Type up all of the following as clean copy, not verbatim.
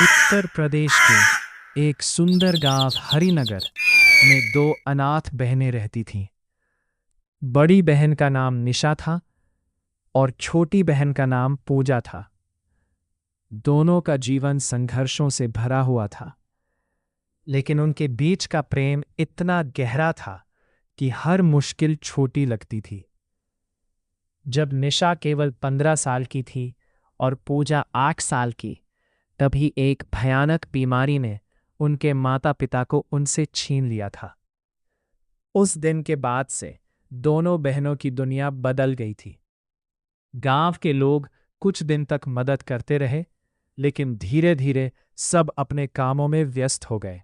उत्तर प्रदेश के एक सुंदर गांव हरिनगर में दो अनाथ बहनें रहती थीं। बड़ी बहन का नाम निशा था और छोटी बहन का नाम पूजा था। दोनों का जीवन संघर्षों से भरा हुआ था, लेकिन उनके बीच का प्रेम इतना गहरा था कि हर मुश्किल छोटी लगती थी। जब निशा केवल 15 साल की थी और पूजा 8 साल की, तभी एक भयानक बीमारी ने उनके माता पिता को उनसे छीन लिया था। उस दिन के बाद से दोनों बहनों की दुनिया बदल गई थी। गांव के लोग कुछ दिन तक मदद करते रहे, लेकिन धीरे धीरे सब अपने कामों में व्यस्त हो गए।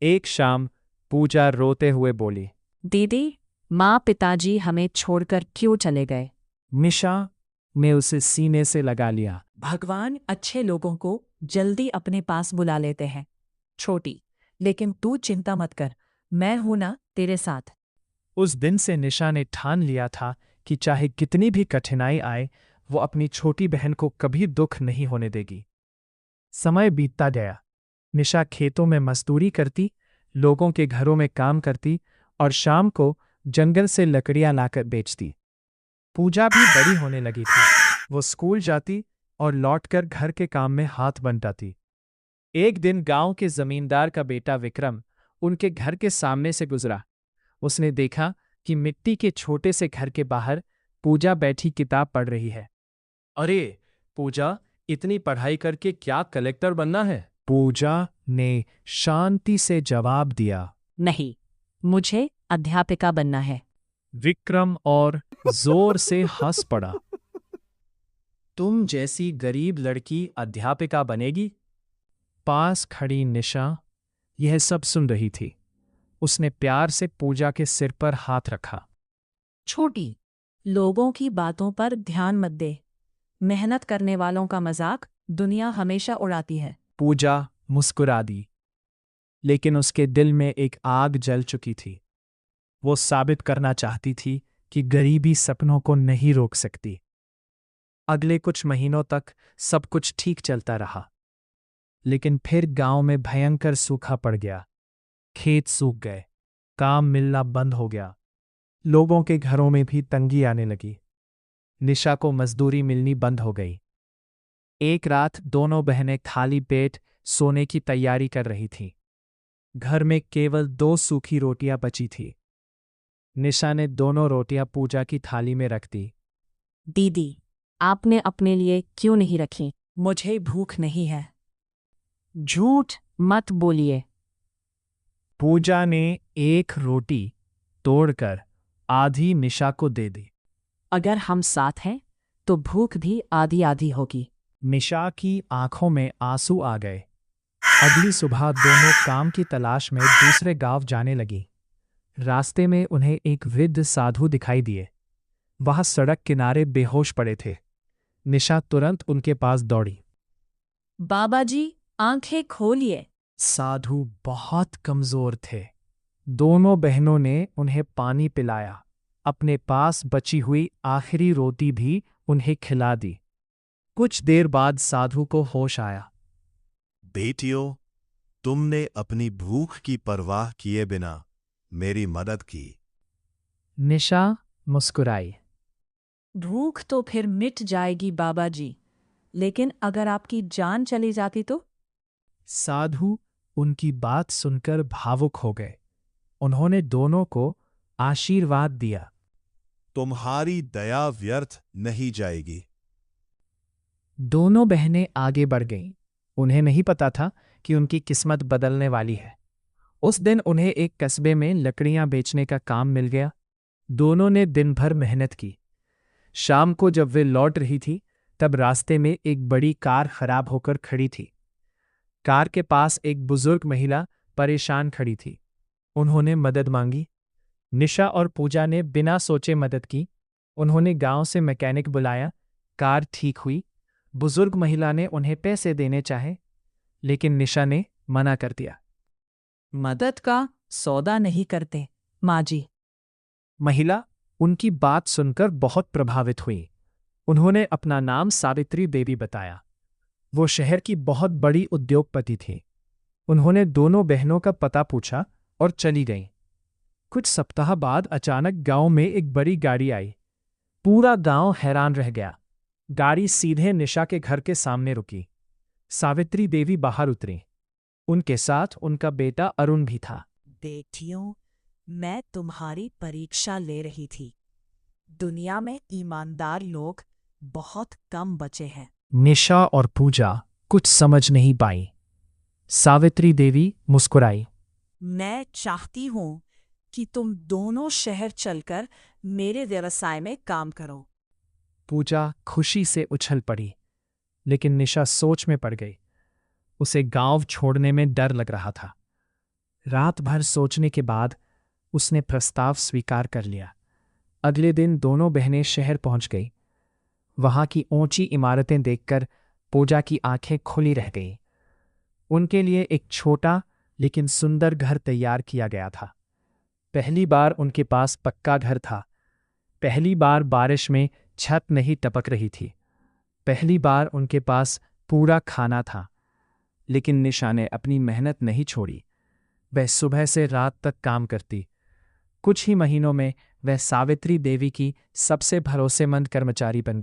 एक शाम पूजा रोते हुए बोली, दीदी, माँ पिताजी हमें छोड़कर क्यों चले गए? निशा ने उसे सीने से लगा लिया। भगवान अच्छे लोगों को जल्दी अपने पास बुला लेते हैं। छोटी, लेकिन तू चिंता मत कर, मैं हूं ना तेरे साथ। उस दिन से निशा ने ठान लिया था कि चाहे कितनी भी कठिनाई आए, वो अपनी छोटी बहन को कभी दुख नहीं होने देगी। समय बीतता गया। निशा खेतों में मजदूरी करती, लोगों के घरों में काम करती और शाम को जंगल से लकड़ियां लाकर बेचती। पूजा भी बड़ी होने लगी थी। वो स्कूल जाती और लौटकर घर के काम में हाथ बंटाती। एक दिन गांव के जमींदार का बेटा विक्रम उनके घर के सामने से गुजरा। उसने देखा कि मिट्टी के छोटे से घर के बाहर पूजा बैठी किताब पढ़ रही है। अरे पूजा, इतनी पढ़ाई करके क्या कलेक्टर बनना है? पूजा ने शांति से जवाब दिया। नहीं, मुझे अध्यापिका बनना है। विक्रम और जोर से हंस पड़ा। तुम जैसी गरीब लड़की अध्यापिका बनेगी? पास खड़ी निशा यह सब सुन रही थी। उसने प्यार से पूजा के सिर पर हाथ रखा। छोटी, लोगों की बातों पर ध्यान मत दे। मेहनत करने वालों का मजाक दुनिया हमेशा उड़ाती है। पूजा मुस्कुरा दी, लेकिन उसके दिल में एक आग जल चुकी थी। वो साबित करना चाहती थी कि गरीबी सपनों को नहीं रोक सकती। अगले कुछ महीनों तक सब कुछ ठीक चलता रहा, लेकिन फिर गांव में भयंकर सूखा पड़ गया। खेत सूख गए, काम मिलना बंद हो गया, लोगों के घरों में भी तंगी आने लगी। निशा को मजदूरी मिलनी बंद हो गई। एक रात दोनों बहनें खाली पेट सोने की तैयारी कर रही थीं। घर में केवल 2 सूखी रोटियां बची थी। निशा ने दोनों रोटियां पूजा की थाली में रख दी। दीदी, आपने अपने लिए क्यों नहीं रखी? मुझे भूख नहीं है। झूठ मत बोलिए। पूजा ने एक रोटी तोड़कर आधी निशा को दे दी। अगर हम साथ हैं तो भूख भी आधी आधी होगी। निशा की आंखों में आंसू आ गए। अगली सुबह दोनों काम की तलाश में दूसरे गांव जाने लगी। रास्ते में उन्हें एक वृद्ध साधु दिखाई दिए। वह सड़क किनारे बेहोश पड़े थे। निशा तुरंत उनके पास दौड़ी। बाबा जी, आंखें खोलिए। साधु बहुत कमजोर थे। दोनों बहनों ने उन्हें पानी पिलाया, अपने पास बची हुई आखिरी रोटी भी उन्हें खिला दी। कुछ देर बाद साधु को होश आया। बेटियों, तुमने अपनी भूख की परवाह किए बिना मेरी मदद की। निशा मुस्कुराई। भूख तो फिर मिट जाएगी बाबा जी, लेकिन अगर आपकी जान चली जाती तो? साधु उनकी बात सुनकर भावुक हो गए। उन्होंने दोनों को आशीर्वाद दिया। तुम्हारी दया व्यर्थ नहीं जाएगी। दोनों बहनें आगे बढ़ गईं। उन्हें नहीं पता था कि उनकी किस्मत बदलने वाली है। उस दिन उन्हें एक कस्बे में लकड़ियां बेचने का काम मिल गया। दोनों ने दिन भर मेहनत की। शाम को जब वे लौट रही थी, तब रास्ते में एक बड़ी कार खराब होकर खड़ी थी। कार के पास एक बुजुर्ग महिला परेशान खड़ी थी। उन्होंने मदद मांगी। निशा और पूजा ने बिना सोचे मदद की। उन्होंने गांव से मैकेनिक बुलाया। कार ठीक हुई। बुजुर्ग महिला ने उन्हें पैसे देने चाहे, लेकिन निशा ने मना कर दिया। मदद का सौदा नहीं करते, माँ जी। महिला उनकी बात सुनकर बहुत प्रभावित हुई। उन्होंने अपना नाम सावित्री देवी बताया। वो शहर की बहुत बड़ी उद्योगपति थी। उन्होंने दोनों बहनों का पता पूछा और चली गईं। कुछ सप्ताह बाद अचानक गांव में एक बड़ी गाड़ी आई। पूरा गांव हैरान रह गया। गाड़ी सीधे निशा के घर के सामने रुकी। सावित्री देवी बाहर उतरी। उनके साथ उनका बेटा अरुण भी था। बेटियों, मैं तुम्हारी परीक्षा ले रही थी। दुनिया में ईमानदार लोग बहुत कम बचे हैं। निशा और पूजा कुछ समझ नहीं पाई। सावित्री देवी मुस्कुराई। मैं चाहती हूँ कि तुम दोनों शहर चलकर मेरे व्यवसाय में काम करो। पूजा खुशी से उछल पड़ी, लेकिन निशा सोच में पड़ गई। उसे गांव छोड़ने में डर लग रहा था। रात भर सोचने के बाद उसने प्रस्ताव स्वीकार कर लिया। अगले दिन दोनों बहनें शहर पहुंच गई। वहां की ऊंची इमारतें देखकर पूजा की आंखें खुली रह गईं। उनके लिए एक छोटा लेकिन सुंदर घर तैयार किया गया था। पहली बार उनके पास पक्का घर था। पहली बार बारिश में छत नहीं टपक रही थी। पहली बार उनके पास पूरा खाना था। लेकिन निशा ने अपनी मेहनत नहीं छोड़ी। वह सुबह से रात तक काम करती। कुछ ही महीनों में वह सावित्री देवी की सबसे भरोसेमंद कर्मचारी बन गई।